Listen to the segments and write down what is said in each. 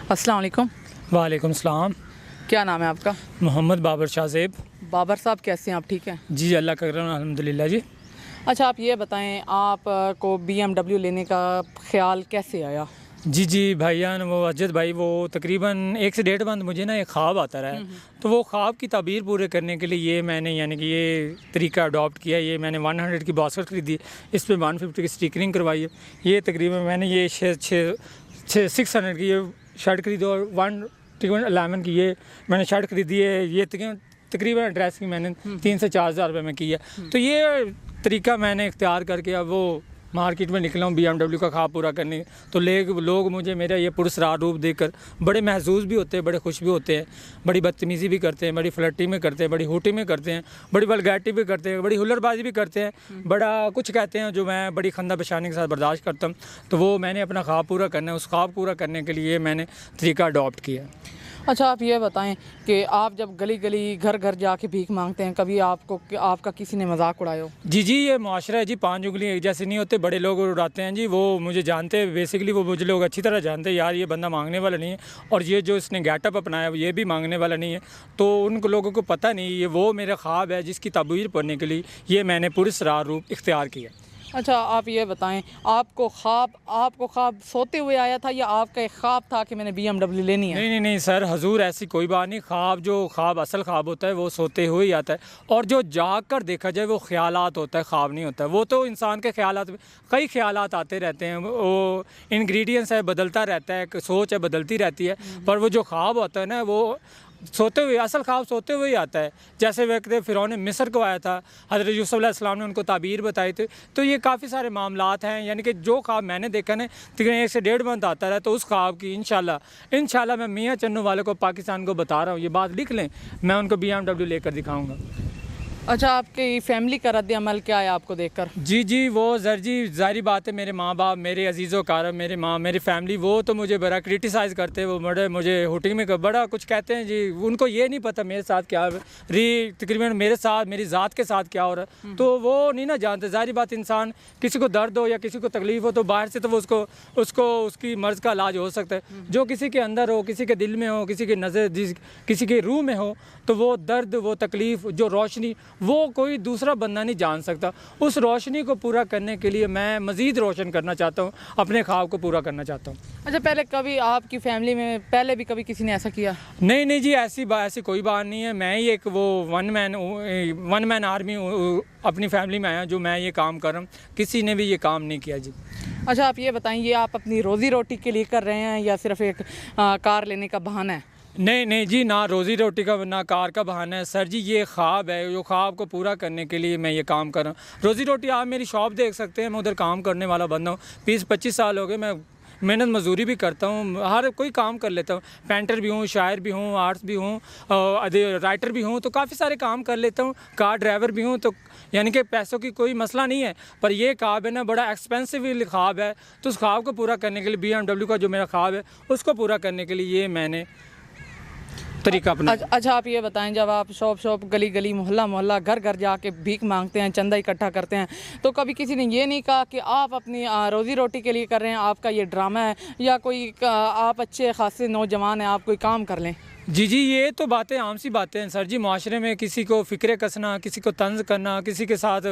अस्सलाम वालेकुम। वालेकुम सलाम। क्या नाम है आपका? मोहम्मद बाबर शाह ज़ेब। बाबर साहब कैसे हैं आप? ठीक हैं? जी अल्लाह का करम अल्हम्दुलिल्लाह जी। अच्छा, आप ये बताएं, आप को BMW लेने का ख्याल कैसे आया? जी भाईजान, वो अजद भाई, वो तकरीबन 1 से 1.5 मंथ मुझे ना एक ख्वाब आता रहा है। तो वो ख्वाब की ताबीर पूरे करने के लिए ये मैंने यानी कि ये तरीका अडॉप्ट किया। ये मैंने 100 की बास्केट खरीदी, इस पर 150 की स्टिकरिंग करवाई है। ये तकरीबन मैंने ये 600 की ये शर्ट खरीदी और 111 की ये मैंने शर्ट खरीदी है। ये तकरीबन ड्रेस की मैंने 3 से 4 हज़ार रुपये में की है। तो ये तरीका मैंने इख्तियार करके अब वो मार्केट में निकला हूँ BMW का ख्वाब पूरा करने। तो लोग मुझे मेरा ये पुरस्कार रूप देखकर बड़े महसूस भी होते हैं, बड़े खुश भी होते हैं, बड़ी बदतमीज़ी भी करते हैं, बड़ी फ्लर्टी में करते हैं, बड़ी होटी में करते हैं, बड़ी वल्गैरिटी भी करते हैं, बड़ी हुल्लड़बाजी भी करते हैं, बड़ा कुछ कहते हैं जो मैं बड़ी खंदा पेशानी के साथ बर्दाश्त करता हूँ। तो वो मैंने अपना ख्वाब पूरा करना है, उस ख्वाब पूरा करने के लिए मैंने तरीका अडॉप्ट किया। अच्छा, आप ये बताएं कि आप जब गली गली घर घर जाके भीख मांगते हैं, कभी आपका किसी ने मजाक उड़ाया हो? जी ये मुआशरा है जी, 5 उंगली एक जैसे नहीं होते। बड़े लोग उड़ाते हैं जी, वो मुझे जानते हैं, बेसिकली वो मुझे लोग अच्छी तरह जानते हैं यार ये बंदा मांगने वाला नहीं है, और ये जो इसने गेटअप अपनाया ये भी मांगने वाला नहीं है। तो उन लोगों को पता नहीं ये वो मेरा ख्वाब है जिसकी ताबीर पढ़ने के लिए ये मैंने पुरस्कार रूप इख्तियार किया। अच्छा, आप ये बताएं, आपको ख्वाब सोते हुए आया था या आपका एक ख्वाब था कि मैंने BMW लेनी है? नहीं सर, हजूर ऐसी कोई बात नहीं। ख्वाब असल ख्वाब होता है वो सोते हुए ही आता है, और जो जाग कर देखा जाए वो ख्यालात होता है, ख्वाब नहीं होता है। वो तो इंसान के ख्यालात में कई ख्यालात आते रहते हैं, वो इंग्रेडिएंट्स है, बदलता रहता है, सोच है बदलती रहती है। पर वो जो ख्वाब होता है ना, वो सोते हुए, असल ख्वाब सोते हुए ही आता है। जैसे वक्त फ़िरौन मिस्र को आया था, हज़रत यूसुफ़ अलैहिस्सलाम ने उनको ताबीर बताई थी। तो ये काफ़ी सारे मामलात हैं, यानी कि जो ख्वाब मैंने देखा ना तकरीबन 1 से 1.5 मंथ आता रहा। तो उस ख्वाब की इंशाल्लाह मैं मियाँ चन्नू वाले को पाकिस्तान को बता रहा हूँ, ये बात लिख लें, मैं उनको BMW लेकर दिखाऊँगा। अच्छा, आपकी फ़ैमिली का रद्द अमल क्या है आपको देखकर? जी वो ज़ाहिर बात है, मेरे माँ बाप, मेरे अजीज़ो कारम, मेरे माँ, मेरी फैमिली, वो तो मुझे बड़ा क्रिटिसाइज़ करते हैं। वो मुझे हुटिंग में बड़ा कुछ कहते हैं जी। उनको ये नहीं पता मेरे साथ क्या तकरीबन मेरे साथ, मेरी ज़ात के साथ क्या हो रहा है। तो वो नहीं ना जानते। ज़ाहिर बात, इंसान किसी को दर्द हो या किसी को तकलीफ़ हो तो बाहर से तो वो उसको उसकी मर्ज़ का इलाज हो सकता है। जो किसी के अंदर हो, किसी के दिल में हो, किसी के नज़र, किसी के रूह में हो, तो वो दर्द, वो तकलीफ़, जो रोशनी, वो कोई दूसरा बंदा नहीं जान सकता। उस रोशनी को पूरा करने के लिए मैं मज़ीद रोशन करना चाहता हूँ, अपने ख्वाब को पूरा करना चाहता हूँ। अच्छा, पहले कभी आपकी फ़ैमिली में पहले भी कभी किसी ने ऐसा किया? नहीं जी, ऐसी कोई बात नहीं है। मैं ही एक वो वन मैन आर्मी अपनी फैमिली में आया जो मैं ये काम कर रहा हूँ, किसी ने भी ये काम नहीं किया जी। अच्छा, आप ये बताएं, ये आप अपनी रोज़ी रोटी के लिए कर रहे हैं या सिर्फ एक कार लेने का बहाना है? नहीं जी, ना रोज़ी रोटी का ना कार का बहाना है सर जी। ये ख्वाब है, जो ख्वाब को पूरा करने के लिए मैं ये काम कर रहा हूँ। रोज़ी रोटी आप मेरी शॉप देख सकते हैं, मैं उधर काम करने वाला बंदा हूँ। 20-25 साल हो गए, मैं मेहनत मजदूरी भी करता हूँ, हर कोई काम कर लेता हूँ। पेंटर भी हूँ, शायर भी हूँ, आर्ट्स भी हूँ, राइटर भी हूँ, तो काफ़ी सारे काम कर लेता हूँ। कार ड्राइवर भी हूँ। तो यानी कि पैसों की कोई मसला नहीं है। पर ये ख्वाब है ना, बड़ा एक्सपेंसिव ख्वाब है। तो उस ख्वाब को पूरा करने के लिए BMW का जो मेरा ख्वाब है उसको पूरा करने के लिए ये मैंने तरीका अपना। अच्छा, आप ये बताएं, जब आप शॉप गली गली मोहल्ला घर घर जाके भीख मांगते हैं, चंदा इकट्ठा करते हैं, तो कभी किसी ने ये नहीं कहा कि आप अपनी रोज़ी रोटी के लिए कर रहे हैं, आपका ये ड्रामा है, या कोई आप अच्छे खासे नौजवान हैं, आप कोई काम कर लें? जी ये तो बातें आम सी बातें हैं सर जी। माशरे में किसी को फ़िक्रे कसना, किसी को तंज करना, किसी के साथ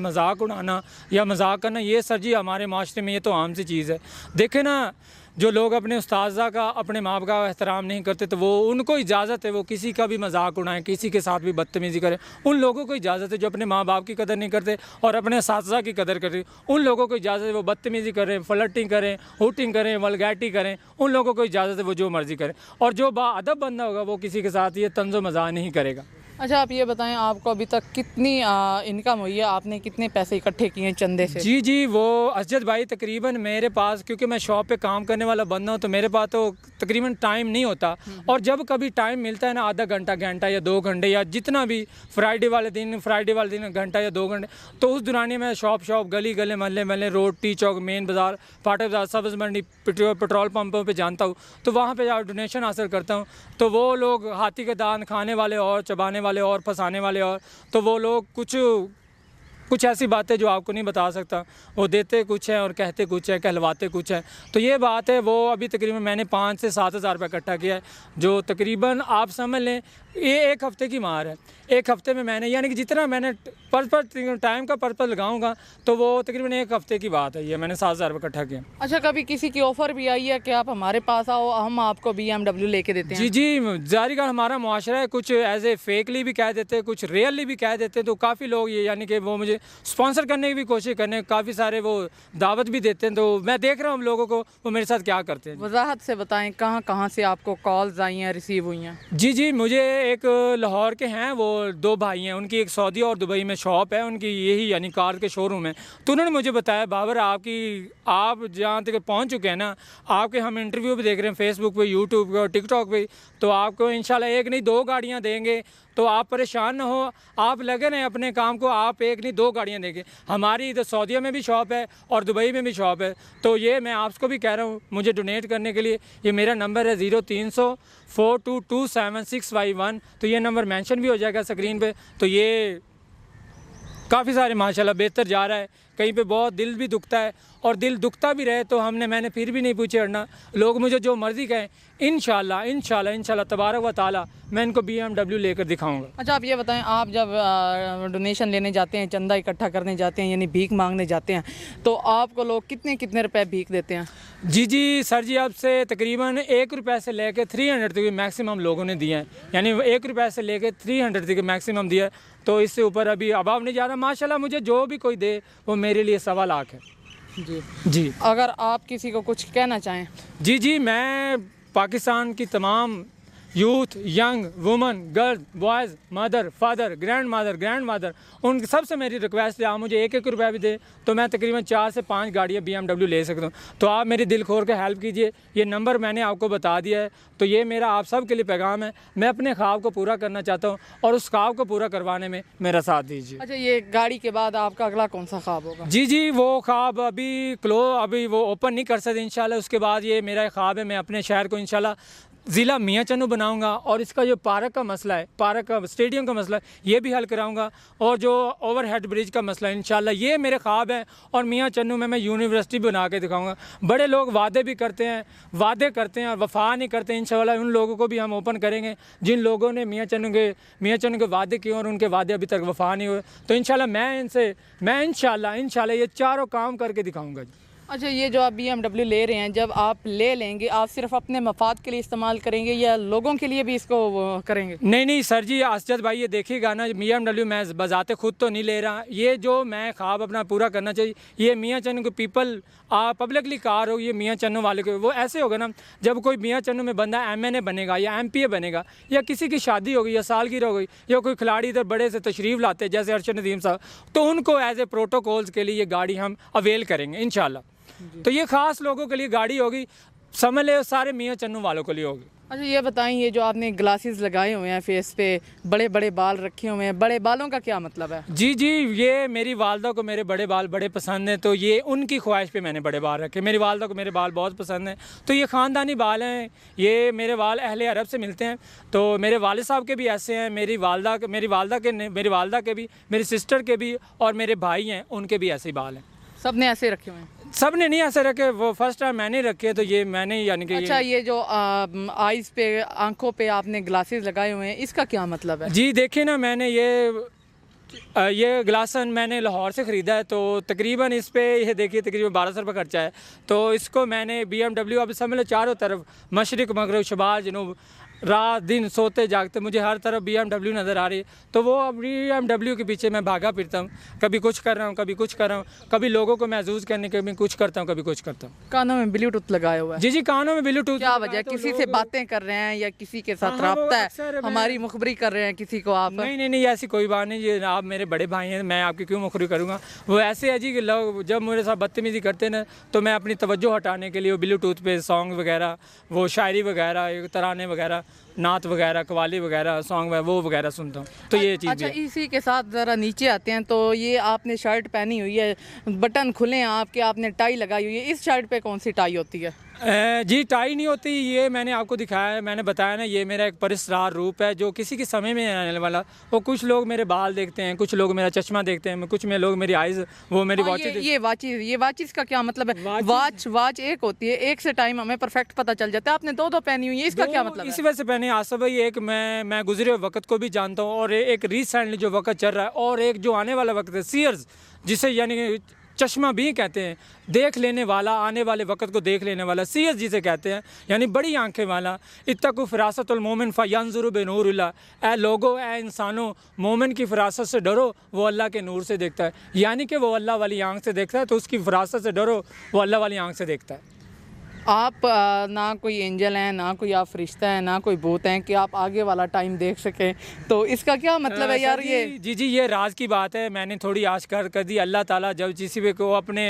मजाक उड़ाना या मजाक करना, ये सर जी हमारे माशरे में ये तो आम सी चीज़ है। देखें ना, जो लोग अपने उस्ताज़ा का, अपने माँ बाप का एहतराम नहीं करते, तो वो उनको इजाज़त है वो किसी का भी मजाक उड़ाएं, किसी के साथ भी बदतमीज़ी करें। उन लोगों को इजाज़त है जो अपने माँ बाप की कदर नहीं करते और अपने उस्ताज़ा की कदर करते। उन लोगों को इजाज़त है वो बदतमीज़ी करें, फ्लर्टिंग करें, हुटिंग करें, वल्गैरिटी करें। उन लोगों को इजाज़त है वो जो मर्ज़ी करें, और जो बाअदब बंदा होगा वो किसी के साथ ये तंज़ो मज़ाक नहीं करेगा। अच्छा, आप ये बताएं, आपको अभी तक कितनी इनकम हुई है, आपने कितने पैसे इकट्ठे किए हैं चंदे से? जी वो अजद भाई, तकरीबन मेरे पास, क्योंकि मैं शॉप पे काम करने वाला बंदा हूँ, तो मेरे पास तो तकरीबन टाइम नहीं होता। और जब कभी टाइम मिलता है ना, आधा घंटा या 2 घंटे, या जितना भी फ्राइडे वाले दिन घंटा या 2 घंटे, तो उस दौरान मैं शॉप गली गले महल्ले रोड, टी चौक, मेन बाज़ार, फाटक बाज़ार, सब्ज़ मंडी, पेट्रोल पंपों पर जाता हूँ। तो वहाँ पर डोनेशन हासिल करता हूँ। तो वो लोग हाथी के दान खाने वाले और चबाने वाले और फंसाने वाले और, तो वो लोग कुछ कुछ ऐसी बातें जो आपको नहीं बता सकता। वो देते कुछ हैं और कहते कुछ है, कहलवाते कुछ हैं। तो ये बात है, वो अभी तकरीबन मैंने 5 से 7 हज़ार रुपये इकट्ठा किया है, जो तकरीबन आप समझ लें ये 1 हफ़्ते की मार है। 1 हफ़्ते में मैंने यानी कि जितना मैंने टाइम का पर्पज़ लगाऊंगा तो वो तकरीबन 1 हफ़्ते की बात है। ये मैंने 7 हज़ार रुपये इकट्ठा किया। अच्छा, कभी किसी की ऑफ़र भी आई है कि आप हमारे पास आओ, हम आपको BMW लेके देते हैं? जी जी, जारी का हमारा मुआशरा है, कुछ एज ए फेकली भी कह देते हैं, कुछ रियली भी कह देते हैं। तो काफ़ी लोग ये यानी कि वो मुझे स्पॉन्सर करने की भी कोशिश करने, काफ़ी सारे वो दावत भी देते हैं। तो मैं देख रहा हूँ हम लोगों को वो मेरे साथ क्या करते हैं। वजाहत से बताएं कहाँ कहाँ से आपको कॉल्स आई हैं, रिसीव हुई हैं? जी जी, मुझे एक लाहौर के हैं, वो 2 भाई हैं, उनकी एक सऊदी और दुबई में शॉप है उनकी, यही यानी कार के शोरूम है। तो उन्होंने मुझे बताया बाबर आप जहाँ तक पहुँच चुके हैं ना, आपके हम इंटरव्यू भी देख रहे हैं फेसबुक पे, यूट्यूब पे और टिकटॉक पे, तो आपको इंशाल्लाह 1 नहीं 2 गाड़ियाँ देंगे। तो आप परेशान ना हो, आप लगे रहें अपने काम को, आप 1 नहीं 2 गाड़ियाँ देंगे। हमारी इधर सऊदीया में भी शॉप है और दुबई में भी शॉप है। तो ये मैं आपको भी कह रहा हूँ, मुझे डोनेट करने के लिए ये मेरा नंबर है 0300 422 7651। तो ये नंबर मेंशन भी हो जाएगा स्क्रीन पे। तो ये काफ़ी सारे माशाल्लाह बेहतर जा रहा है। कहीं पे बहुत दिल भी दुखता है, और दिल दुखता भी रहे तो मैंने फिर भी नहीं पूछे हटना। लोग मुझे जो मर्ज़ी कहें, इंशाल्लाह तबारक व ताला मैं इनको BMW लेकर दिखाऊंगा। अच्छा, आप ये बताएं, आप जब डोनेशन लेने जाते हैं, चंदा इकट्ठा करने जाते हैं, यानी भीख मांगने जाते हैं, तो आपको लोग कितने रुपए भीख देते हैं? जी जी सर जी, अब से तकरीबन 1 रुपये से लेकर 300 तक मैक्सिमम लोगों ने दिए हैं। यानी 1 रुपये से लेकर 300 तक मैक्सिमम दिया है। तो इससे ऊपर अभी अभाव नहीं जा रहा। माशाल्लाह मुझे जो भी कोई दे वो मेरे लिए 1.25 लाख है। जी जी, अगर आप किसी को कुछ कहना चाहें? जी जी, मैं पाकिस्तान की तमाम youth, young woman, girl, boys, mother, father, grand mother, उन सबसे मेरी रिक्वेस्ट है, आप मुझे 1-1 रुपया भी दे तो मैं तकरीबन 4 से 5 गाड़ियाँ BMW ले सकता हूँ। तो आप मेरी दिल खोल कर हेल्प कीजिए। ये नंबर मैंने आपको बता दिया है। तो ये मेरा आप सब के लिए पैगाम है। मैं अपने ख्वाब को पूरा करना चाहता हूँ और उस ख्वाब को पूरा करवाने में मेरा साथ दीजिए। अच्छा, ये गाड़ी के बाद आपका अगला कौन सा ख्वाब होगा? जी जी, वो ख्वाब अभी वो ओपन नहीं कर सकते इंशाल्लाह। उसके बाद ये मेरा ख्वाब है, मैं अपने शहर को इंशाल्लाह ज़िला मियाँ चन्नू बनाऊंगा, और इसका जो पार्क का मसला है, पार्क का स्टेडियम का मसला है, ये भी हल कराऊंगा, और जो ओवरहेड ब्रिज का मसला है इंशाल्लाह, ये मेरे ख्वाब हैं। और मियाँ चन्नू में मैं यूनिवर्सिटी बना के दिखाऊंगा। बड़े लोग वादे भी करते हैं और वफा नहीं करते। इंशाल्लाह उन लोगों को भी हम ओपन करेंगे जिन लोगों ने मियाँ चन्नू के वादे किए और उनके वादे अभी तक वफा नहीं हुए। तो इंशाल्लाह मैं इंशाल्लाह ये चारों काम करके दिखाऊँगा। अच्छा, ये जो आप BMW ले रहे हैं, जब आप ले लेंगे, आप सिर्फ अपने मफाद के लिए इस्तेमाल करेंगे या लोगों के लिए भी इसको करेंगे? नहीं सर जी, असजद भाई ये देखिएगा ना, BMW मैं बजाते खुद तो नहीं ले रहा। ये जो मैं ख्वाब अपना पूरा करना चाहिए, ये मियाँ चन्नू को पब्लिकली कार हो, ये मियाँ चन्नू वाले को वो ऐसे होगा ना, जब कोई मियाँ चन्नू में बंदा MNA बनेगा या MPA बनेगा, या किसी की शादी होगी या सालगिरह हो गई, या कोई खिलाड़ी इधर बड़े से तशरीफ़ लाते हैं जैसे अरशद नदीम साहब, तो उनको एज ए प्रोटोकॉल्स के लिए ये गाड़ी हम अवेल करेंगे इंशाल्लाह। तो ये ख़ास लोगों के लिए गाड़ी होगी, समझ ले सारे मियाँ चन्नू वालों के लिए होगी। अच्छा, ये बताएं, ये जो आपने ग्लासेस लगाए हुए हैं फेस पे, बड़े बड़े बाल रखे हुए हैं, बड़े बालों का क्या मतलब है? जी जी, ये मेरी वालदा को मेरे बड़े बाल बड़े पसंद हैं, तो ये उनकी ख्वाहिश पे मैंने बड़े बाल रखे। मेरी वालदा को मेरे बाल बहुत पसंद हैं, तो ये ख़ानदानी बाल हैं। ये मेरे बाल अहले अरब से मिलते हैं। तो मेरे वालिद साहब के भी ऐसे हैं, मेरी वालदा के भी, मेरी सिस्टर के भी, और मेरे भाई हैं उनके भी ऐसे ही बाल हैं। सब ने ऐसे रखे हुए हैं? सब ने नहीं ऐसे रखे, वो फर्स्ट टाइम मैंने रखे, तो ये मैंने यानी कि अच्छा, ये जो आइज़ पे, आंखों पे आपने ग्लासेस लगाए हुए हैं, इसका क्या मतलब है? जी देखिए ना, मैंने ये ग्लासन मैंने लाहौर से ख़रीदा है। तो तकरीबन इस पे ये देखिए तकरीबन 1200 रुपये खर्चा है। तो इसको मैंने BMW, अब समझ लो चारों तरफ मशरिक़ मगरब शमाल जनूब, रात दिन सोते जागते मुझे हर तरफ BMW नज़र आ रही है। तो वो अब BMW के पीछे मैं भागा फिरता हूँ, कभी कुछ कर रहा हूँ, कभी लोगों को महसूस करने के लिए कुछ करता हूँ, कभी कुछ करता हूँ। कानों में ब्लूटूथ लगाया हुआ है? जी जी, कानों में ब्लूटूथ। क्या वजह है? किसी से बातें कर रहे हैं या किसी के साथ राब्ता है, हमारी मुखबरी कर रहे हैं किसी को आप? नहीं, ऐसी कोई बात नहीं। ये आप मेरे बड़े भाई हैं, मैं आपकी क्यों मुखबरी करूँगा। वो ऐसे है जी कि लोग जब मेरे साथ बदतमीज़ी करते ना, तो मैं अपनी तवज्जो हटाने के लिए ब्लूटूथ पे सॉन्ग वगैरह, वो शायरी वगैरह, तराने वगैरह, नात वगैरह, कवाली वगैरह, सॉन्ग वगैरह वो वगैरह सुनता हूँ। तो ये चीज़ अच्छा, भी है। इसी के साथ ज़रा नीचे आते हैं। तो ये आपने शर्ट पहनी हुई है, बटन खुले हैं आपके, आपने टाई लगाई हुई है, इस शर्ट पे कौन सी टाई होती है? जी टाई नहीं होती, ये मैंने आपको दिखाया है, मैंने बताया ना, ये मेरा एक परिस्रार रूप है जो किसी के समय में आने वाला। वो कुछ लोग मेरे बाल देखते हैं, कुछ लोग मेरा चश्मा देखते हैं, कुछ में लोग मेरी आइज़, वो मेरी वॉच। ये वाचिस का क्या मतलब है? वाच एक होती है, एक से टाइम हमें परफेक्ट पता चल जाता है, आपने दो पहनी हुई है, इसका क्या मतलब इसी है? वजह से पहने आसफ भाई, एक मैं गुजरे हुए वक्त को भी जानता हूँ, और एक रिसेंटली जो वक्त चल रहा है, और एक जो आने वाला वक्त है, सीयर्स, जिसे यानी चश्मा भी कहते हैं, देख लेने वाला, आने वाले वक्त को देख लेने वाला, सीयर्स जिसे कहते हैं, यानी बड़ी आंखें वाला। इत्तकु फ़िरासतुल मोमिन फ़यंज़ुरु बिनूरिल्लाह, ए लोगो, ए इंसानों, मोमिन की फ़िरासत से डरो, वो अल्लाह के नूर से देखता है। यानी कि वो अल्लाह वाली आंख से देखता है, तो उसकी फ़िरासत से डरो, वो अल्लाह वाली आंख से देखता है। आप ना कोई एंजल हैं, ना कोई आप फरिश्ता हैं, ना कोई भूत हैं कि आप आगे वाला टाइम देख सकें, तो इसका क्या मतलब है यार? ये जी ये राज की बात है, मैंने थोड़ी आश्कार कर दी। अल्लाह ताला जब किसी भी को अपने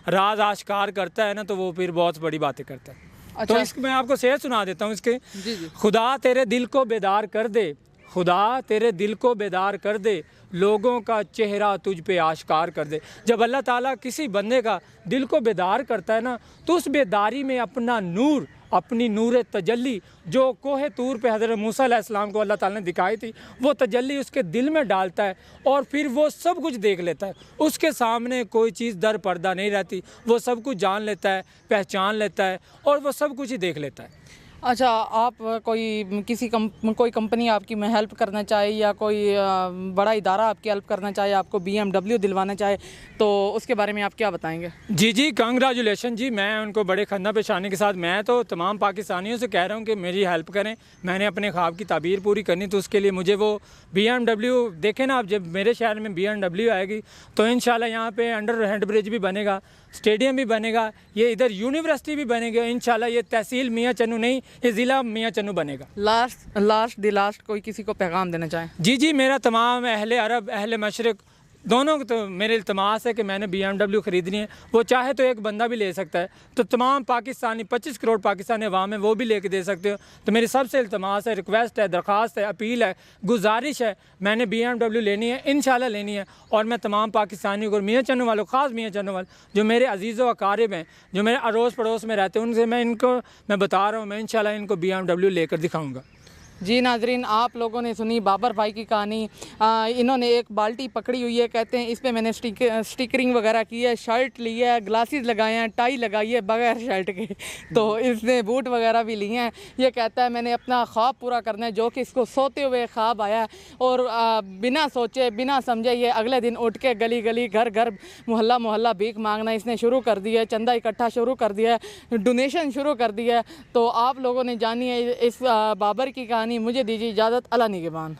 राज आश्कार करता है ना, तो वो फिर बहुत बड़ी बातें करता है। अच्छा। तो इसको मैं आपको शेर सुना देता हूँ इसके। जी जी। खुदा तेरे दिल को बेदार कर दे, खुदा तेरे दिल को बेदार कर दे, लोगों का चेहरा तुझ पे आश्कार कर दे। जब अल्लाह ताला किसी बंदे का दिल को बेदार करता है ना, तो उस बेदारी में अपना नूर, अपनी नूर तजल्ली, जो कोहे तूर पे हज़रत मूसा अलैहिस्सलाम को अल्लाह ताला ने दिखाई थी, वो तजल्ली उसके दिल में डालता है, और फिर वो सब कुछ देख लेता है। उसके सामने कोई चीज़ दर पर्दा नहीं रहती, वो सब कुछ जान लेता है, पहचान लेता है, और वो सब कुछ ही देख लेता है। अच्छा, आप कोई कंपनी आपकी में हेल्प करना चाहे, या कोई बड़ा इदारा आपकी हेल्प करना चाहे, आपको BMW दिलवाना चाहे, तो उसके बारे में आप क्या बताएंगे? जी कांग्रेचुलेशन जी, मैं उनको बड़े खन्ना पेशानी के साथ, मैं तो तमाम पाकिस्तानियों से कह रहा हूँ कि मेरी हेल्प करें। मैंने अपने ख्वाब की ताबीर पूरी करनी, तो उसके लिए मुझे वो BMW, देखें ना आप, जब मेरे शहर में BMW आएगी तो इंशाल्लाह यहाँ पे अंडर हैंड ब्रिज भी बनेगा, स्टेडियम भी बनेगा, ये इधर यूनिवर्सिटी भी बनेगा इंशाल्लाह। ये तहसील मियाँ चन्नू नहीं, ये ज़िला मियाँ चन्नू बनेगा। लास्ट कोई किसी को पैगाम देना चाहें? जी मेरा तमाम अहले अरब, अहले मशरिक़ दोनों को तो मेरे इल्तमास है कि मैंने BMW ख़रीदनी है। वो चाहे तो एक बंदा भी ले सकता है, तो तमाम पाकिस्तानी 25 करोड़ पाकिस्तानी अवाम है, वो भी लेके दे सकते हो। तो मेरी सबसे इल्तमास है, रिक्वेस्ट है, दरख्वास्त है, अपील है, गुजारिश है, मैंने BMW लेनी है, इंशाल्लाह लेनी है। और मैं तमाम पाकिस्तानियों को, मियाँ चन्नू वालों, ख़ास मियाँ चन्नू वाले जो मेरे अजीज़ व अकारिब हैं, जो मेरे अड़ोस पड़ोस में रहते हैं, उनसे मैं बता रहा हूँ, मैं इंशाल्लाह इनको BMW लेकर दिखाऊँगा। जी नाजरीन, आप लोगों ने सुनी बाबर भाई की कहानी। इन्होंने एक बाल्टी पकड़ी हुई है, कहते हैं इस पे मैंने स्टिकरिंग वगैरह की है, शर्ट ली है, ग्लासेस लगाए हैं, टाई लगाई है बगैर शर्ट के, तो इसने बूट वगैरह भी लिए हैं। ये कहता है मैंने अपना ख्वाब पूरा करना है, जो कि इसको सोते हुए ख्वाब आया है, और बिना सोचे बिना समझे ये अगले दिन उठ के गली गली, घर घर, मोहल्ला मोहल्ला भीख मांगना इसने शुरू कर दिया है, चंदा इकट्ठा शुरू कर दिया है, डोनेशन शुरू कर दिया है। तो आप लोगों ने जानी है इस बाबर की कहानी। मुझे दीजिए इजाज़त, अल्लाह निगहबान।